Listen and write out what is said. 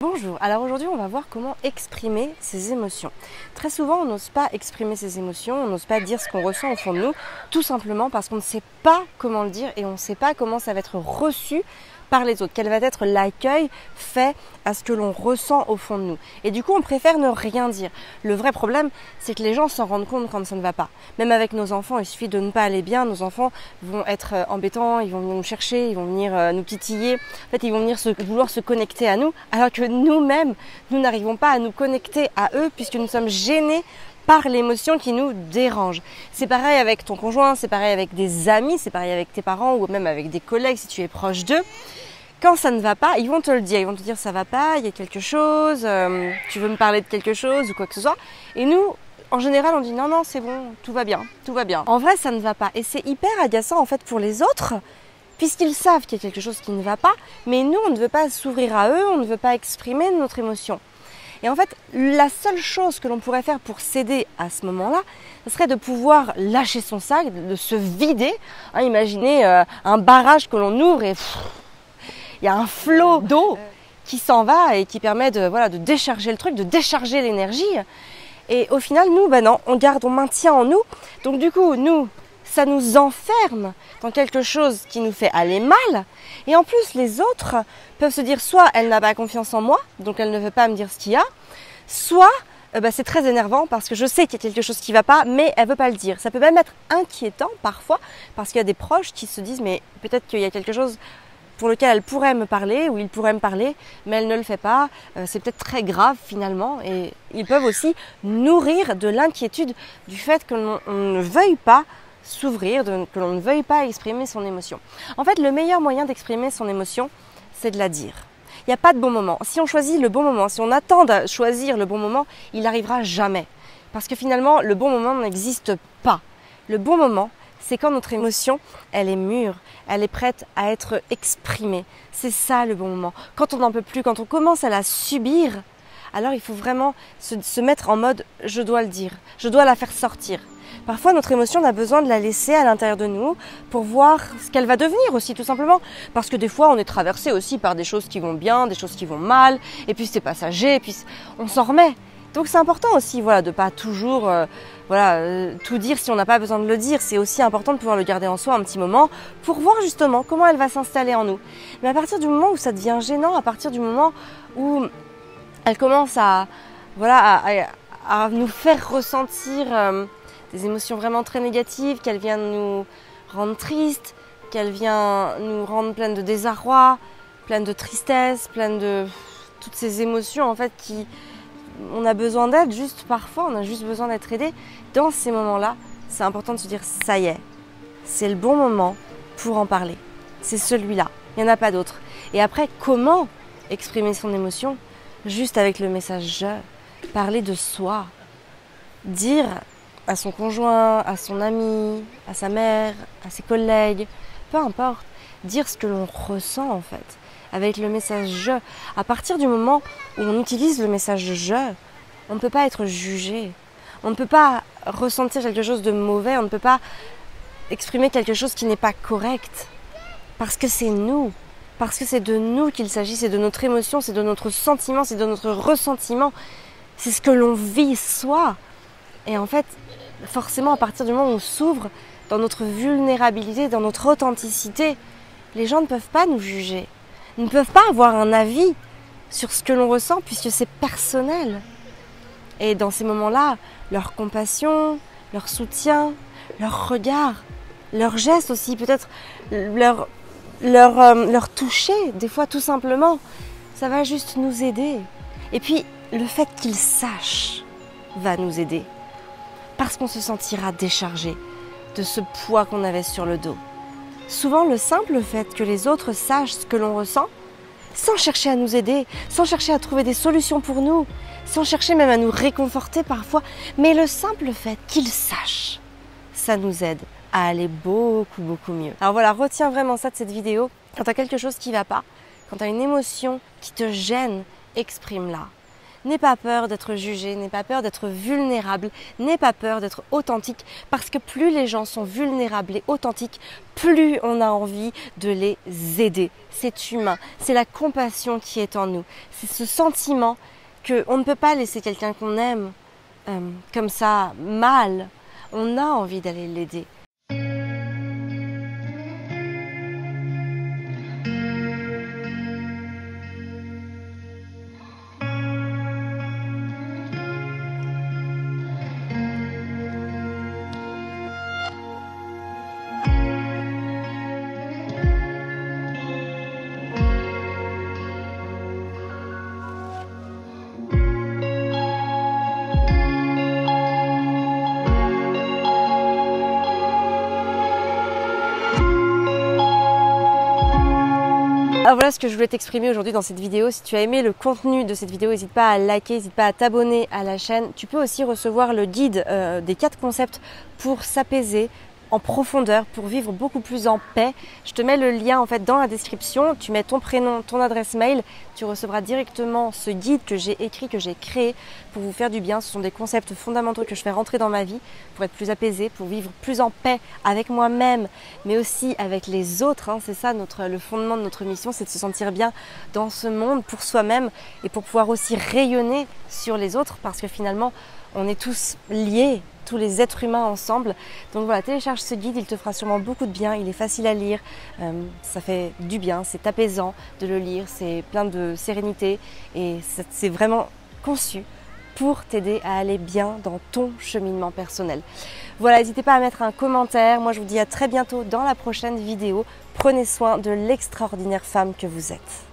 Bonjour, alors aujourd'hui on va voir comment exprimer ses émotions. Très souvent on n'ose pas exprimer ses émotions, on n'ose pas dire ce qu'on ressent au fond de nous, tout simplement parce qu'on ne sait pas comment le dire et on ne sait pas comment ça va être reçu par les autres, quel va être l'accueil fait à ce que l'on ressent au fond de nous. Et du coup on préfère ne rien dire. Le vrai problème c'est que les gens s'en rendent compte quand ça ne va pas. Même avec nos enfants, il suffit de ne pas aller bien, nos enfants vont être embêtants, ils vont venir nous chercher, ils vont venir nous titiller, en fait ils vont venir vouloir se connecter à nous, alors que nous-mêmes, nous n'arrivons pas à nous connecter à eux puisque nous sommes gênés par l'émotion qui nous dérange. C'est pareil avec ton conjoint, c'est pareil avec des amis, c'est pareil avec tes parents ou même avec des collègues si tu es proche d'eux. Quand ça ne va pas, ils vont te le dire, ils vont te dire ça va pas, il y a quelque chose, tu veux me parler de quelque chose ou quoi que ce soit. Et nous, en général, on dit non, c'est bon, tout va bien, tout va bien. En vrai, ça ne va pas. Et c'est hyper agaçant en fait pour les autres, puisqu'ils savent qu'il y a quelque chose qui ne va pas, mais nous, on ne veut pas s'ouvrir à eux, on ne veut pas exprimer notre émotion. Et en fait, la seule chose que l'on pourrait faire pour s'aider à ce moment-là, ce serait de pouvoir lâcher son sac, de se vider. Imaginez un barrage que l'on ouvre et il y a un flot d'eau qui s'en va et qui permet de décharger le truc, de décharger l'énergie. Et au final, nous, non, on maintient en nous. Donc du coup, nous, ça nous enferme dans quelque chose qui nous fait aller mal. Et en plus, les autres peuvent se dire soit elle n'a pas confiance en moi, donc elle ne veut pas me dire ce qu'il y a, soit c'est très énervant parce que je sais qu'il y a quelque chose qui ne va pas, mais elle ne veut pas le dire. Ça peut même être inquiétant parfois parce qu'il y a des proches qui se disent mais peut-être qu'il y a quelque chose pour lequel elle pourrait me parler ou il pourrait me parler, mais elle ne le fait pas. C'est peut-être très grave finalement et ils peuvent aussi nourrir de l'inquiétude du fait que l'on ne veuille pas s'ouvrir, que l'on ne veuille pas exprimer son émotion. En fait, le meilleur moyen d'exprimer son émotion, c'est de la dire. Il n'y a pas de bon moment. Si on choisit le bon moment, si on attend de choisir le bon moment, il n'arrivera jamais. Parce que finalement, le bon moment n'existe pas. Le bon moment, c'est quand notre émotion, elle est mûre, elle est prête à être exprimée. C'est ça le bon moment. Quand on n'en peut plus, quand on commence à la subir, alors il faut vraiment se mettre en mode « je dois le dire, je dois la faire sortir ». Parfois, notre émotion, on a besoin de la laisser à l'intérieur de nous pour voir ce qu'elle va devenir aussi, tout simplement. Parce que des fois, on est traversé aussi par des choses qui vont bien, des choses qui vont mal, et puis c'est passager, et puis on s'en remet. Donc c'est important aussi de ne pas toujours tout dire si on n'a pas besoin de le dire. C'est aussi important de pouvoir le garder en soi un petit moment pour voir justement comment elle va s'installer en nous. Mais à partir du moment où ça devient gênant, à partir du moment où elle commence à nous faire ressentir des émotions vraiment très négatives, qu'elle vient nous rendre tristes, qu'elle vient nous rendre pleines de désarroi, pleines de tristesse, pleines de toutes ces émotions en fait on a besoin d'aide, juste parfois, on a juste besoin d'être aidé. Dans ces moments-là, c'est important de se dire ça y est, c'est le bon moment pour en parler. C'est celui-là, il n'y en a pas d'autre. Et après, comment exprimer son émotion? Juste avec le message je, parler de soi, dire à son conjoint, à son ami, à sa mère, à ses collègues, peu importe, dire ce que l'on ressent en fait, avec le message je. À partir du moment où on utilise le message je, on ne peut pas être jugé, on ne peut pas ressentir quelque chose de mauvais, on ne peut pas exprimer quelque chose qui n'est pas correct, parce que c'est nous, parce que c'est de nous qu'il s'agit, c'est de notre émotion, c'est de notre sentiment, c'est de notre ressentiment, c'est ce que l'on vit soi. Et en fait, forcément, à partir du moment où on s'ouvre dans notre vulnérabilité, dans notre authenticité, les gens ne peuvent pas nous juger, ne peuvent pas avoir un avis sur ce que l'on ressent puisque c'est personnel. Et dans ces moments-là, leur compassion, leur soutien, leur regard, leur geste aussi, peut-être leur toucher, des fois tout simplement, ça va juste nous aider. Et puis, le fait qu'ils sachent va nous aider. Parce qu'on se sentira déchargé de ce poids qu'on avait sur le dos. Souvent, le simple fait que les autres sachent ce que l'on ressent, sans chercher à nous aider, sans chercher à trouver des solutions pour nous, sans chercher même à nous réconforter parfois, mais le simple fait qu'ils sachent, ça nous aide à aller beaucoup mieux. Alors voilà, retiens vraiment ça de cette vidéo. Quand tu as quelque chose qui ne va pas, quand tu as une émotion qui te gêne, exprime-la. N'aie pas peur d'être jugé, n'aie pas peur d'être vulnérable, n'aie pas peur d'être authentique parce que plus les gens sont vulnérables et authentiques, plus on a envie de les aider. C'est humain, c'est la compassion qui est en nous, c'est ce sentiment qu'on ne peut pas laisser quelqu'un qu'on aime comme ça mal. On a envie d'aller l'aider. Alors voilà ce que je voulais t'exprimer aujourd'hui dans cette vidéo. Si tu as aimé le contenu de cette vidéo, n'hésite pas à liker, n'hésite pas à t'abonner à la chaîne. Tu peux aussi recevoir le guide des 4 concepts pour s'apaiser en profondeur, pour vivre beaucoup plus en paix. Je te mets le lien en fait dans la description. Tu mets ton prénom, ton adresse mail. Tu recevras directement ce guide que j'ai écrit, que j'ai créé pour vous faire du bien. Ce sont des concepts fondamentaux que je fais rentrer dans ma vie pour être plus apaisée, pour vivre plus en paix avec moi-même, mais aussi avec les autres. C'est ça le fondement de notre mission, c'est de se sentir bien dans ce monde pour soi-même et pour pouvoir aussi rayonner sur les autres parce que finalement, on est tous liés, tous les êtres humains ensemble. Donc voilà, télécharge ce guide, il te fera sûrement beaucoup de bien, il est facile à lire, ça fait du bien, c'est apaisant de le lire, c'est plein de sérénité et c'est vraiment conçu pour t'aider à aller bien dans ton cheminement personnel. Voilà, n'hésitez pas à mettre un commentaire. Moi, je vous dis à très bientôt dans la prochaine vidéo. Prenez soin de l'extraordinaire femme que vous êtes.